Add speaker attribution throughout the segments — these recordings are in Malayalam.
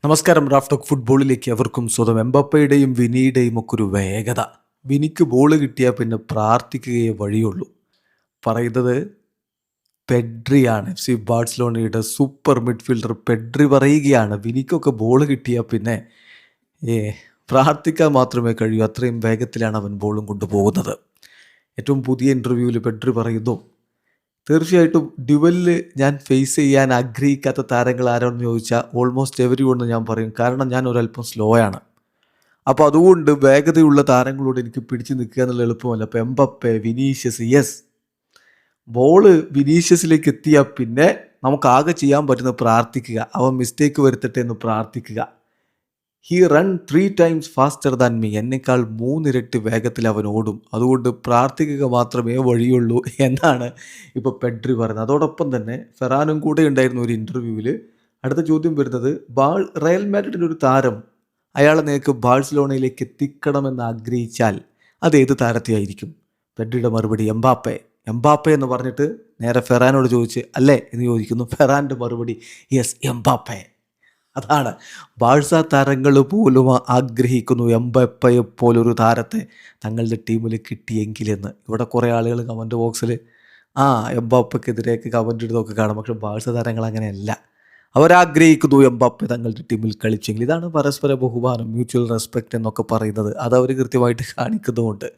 Speaker 1: നമസ്കാരം. റാഫ്റ്റോക്ക് ഫുട്ബോളിലേക്ക് അവർക്കും സ്വന്തം. എംബാപ്പയുടെയും വിനിയുടെയും ഒക്കെ ഒരു വേഗത. വിനിക്ക് ബോൾ കിട്ടിയാൽ പിന്നെ പ്രാർത്ഥിക്കുകയേ വഴിയുള്ളൂ. പറയുന്നത് പെഡ്രിയാണ്. എഫ് സി ബാഴ്സലോണയുടെ സൂപ്പർ മിഡ്ഫീൽഡർ പെഡ്രി പറയുകയാണ്, വിനിക്കൊക്കെ ബോൾ കിട്ടിയാൽ പിന്നെ പ്രാർത്ഥിക്കാൻ മാത്രമേ കഴിയൂ. അത്രയും വേഗത്തിലാണ് അവൻ ബോളും കൊണ്ടുപോകുന്നത്. ഏറ്റവും പുതിയ ഇൻ്റർവ്യൂവിൽ പെഡ്രി പറയുന്നു, തീർച്ചയായിട്ടും ഡ്യുവലിൽ ഞാൻ ഫേസ് ചെയ്യാൻ ആഗ്രഹിക്കാത്ത താരങ്ങൾ ആരാണെന്ന് ചോദിച്ചാൽ ഓൾമോസ്റ്റ് എവരി വൺ ഞാൻ പറയും. കാരണം ഞാൻ ഒരല്പം സ്ലോ ആണ്. അപ്പോൾ അതുകൊണ്ട് വേഗതയുള്ള താരങ്ങളോട് എനിക്ക് പിടിച്ചു നിൽക്കുക എന്നുള്ള എളുപ്പമല്ല. അപ്പോൾ എംബപ്പെ, വിനീഷ്യസ്, യെസ്, ബോള് വിനീഷ്യസിലേക്ക് എത്തിയാൽ പിന്നെ നമുക്കാകെ ചെയ്യാൻ പറ്റുന്നത് പ്രാർത്ഥിക്കുക. അവൻ മിസ്റ്റേക്ക് വരുത്തട്ടെ എന്ന് പ്രാർത്ഥിക്കുക. He run 3 times faster than me. എന്നേക്കാൾ 3 ഇരട്ടി വേഗത്തിൽ അവൻ ഓടും. അതുകൊണ്ട് പ്രാർത്ഥിക്കുക മാത്രമേ വഴിയുള്ളൂ എന്നാണ് ഇപ്പോൾ പെഡ്രി പറയുന്നത്. അതോടൊപ്പം തന്നെ ഫെറാനും കൂടെ ഉണ്ടായിരുന്ന ഒരു ഇൻ്റർവ്യൂവിൽ അടുത്ത ചോദ്യം വരുന്നത്, റയൽ മാഡ്രിഡിൻ്റെ ഒരു താരം അയാളെ നിനക്ക് ബാഴ്സലോണയിലേക്ക് എത്തിക്കണമെന്ന് ആഗ്രഹിച്ചാൽ അത് ഏത് താരത്തെയായിരിക്കും? പെഡ്രിയുടെ മറുപടി എംബാപ്പെ. എംബാപ്പെ എന്ന് പറഞ്ഞിട്ട് നേരെ ഫെറാനോട് ചോദിച്ച് അല്ലേ എന്ന് ചോദിക്കുന്നു. ഫെറാൻ്റെ മറുപടി യെസ്, എംബാപ്പെ. അതാണ് ബാഴ്സ താരങ്ങൾ പോലും ആഗ്രഹിക്കുന്നു എംബാപ്പയെ പോലൊരു താരത്തെ തങ്ങളുടെ ടീമിൽ കിട്ടിയെങ്കിലെന്ന്. ഇവിടെ കുറേ ആളുകൾ കമൻറ്റ് ബോക്സിൽ എംബാപ്പയ്ക്കെതിരെയൊക്കെ കമൻറ്റ് ഇടുന്നതൊക്കെ കാണാം. പക്ഷേ ബാഴ്സ താരങ്ങൾ അങ്ങനെയല്ല. അവരാഗ്രഹിക്കുന്നു എംബാപ്പെ തങ്ങളുടെ ടീമിൽ കളിച്ചെങ്കിൽ. ഇതാണ് പരസ്പര ബഹുമാനം, മ്യൂച്വൽ റെസ്പെക്റ്റ് എന്നൊക്കെ പറയുന്നത്. അതവർ കൃത്യമായിട്ട് കാണിക്കുന്നുമുണ്ട്.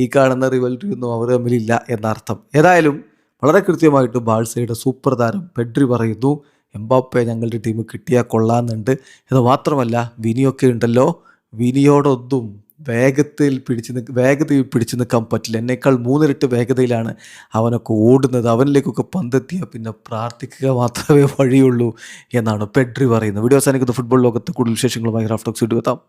Speaker 1: ഈ കാണുന്ന റിവൽറി ഒന്നും അവർ തമ്മിലില്ല എന്നർത്ഥം. ഏതായാലും വളരെ കൃത്യമായിട്ട് ബാഴ്സയുടെ സൂപ്പർ താരം പെഡ്രി പറയുന്നു, എംബാപ്പെ ഞങ്ങളുടെ ടീം കിട്ടിയാൽ കൊള്ളാമെന്നുണ്ട്. ഇത് മാത്രമല്ല, വിനിയൊക്കെ ഉണ്ടല്ലോ, വിനിയോടൊന്നും വേഗതയിൽ പിടിച്ചു നിൽക്കാൻ പറ്റില്ല. എന്നേക്കാൾ 3 ഇരട്ടി വേഗതയിലാണ് അവനൊക്കെ ഓടുന്നത്. അവനിലേക്കൊക്കെ പന്തെത്തിയാൽ പിന്നെ പ്രാർത്ഥിക്കുക മാത്രമേ വഴിയുള്ളൂ എന്നാണ് പെഡ്രി പറയുന്നത്. വീഡിയോ അവസാനിക്കുന്ന ഫുട്ബോൾ ലോകത്ത് കൂടുതൽ വിശേഷങ്ങളുമായി റാഫ്റ്റോക്സ് വീഡിയോ എത്താം.